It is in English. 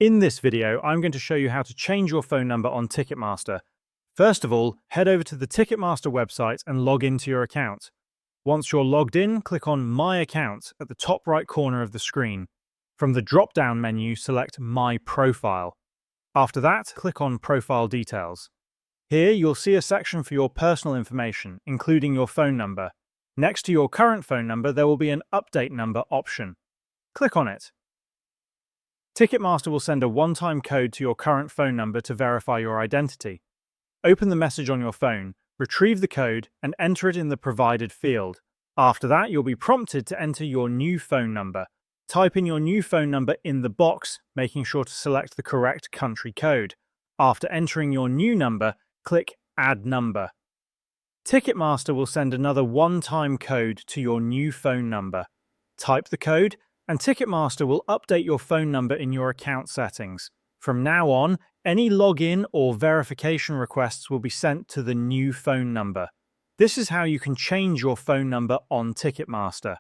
In this video, I'm going to show you how to change your phone number on Ticketmaster. First of all, head over to the Ticketmaster website and log into your account. Once you're logged in, click on My Account at the top right corner of the screen. From the drop-down menu, select My Profile. After that, click on Profile Details. Here, you'll see a section for your personal information, including your phone number. Next to your current phone number, there will be an Update Number option. Click on it. Ticketmaster will send a one-time code to your current phone number to verify your identity. Open the message on your phone, retrieve the code, and enter it in the provided field. After that, you'll be prompted to enter your new phone number. Type in your new phone number in the box, making sure to select the correct country code. After entering your new number, click Add Number. Ticketmaster will send another one-time code to your new phone number. Type the code, and Ticketmaster will update your phone number in your account settings. From now on, any login or verification requests will be sent to the new phone number. This is how you can change your phone number on Ticketmaster.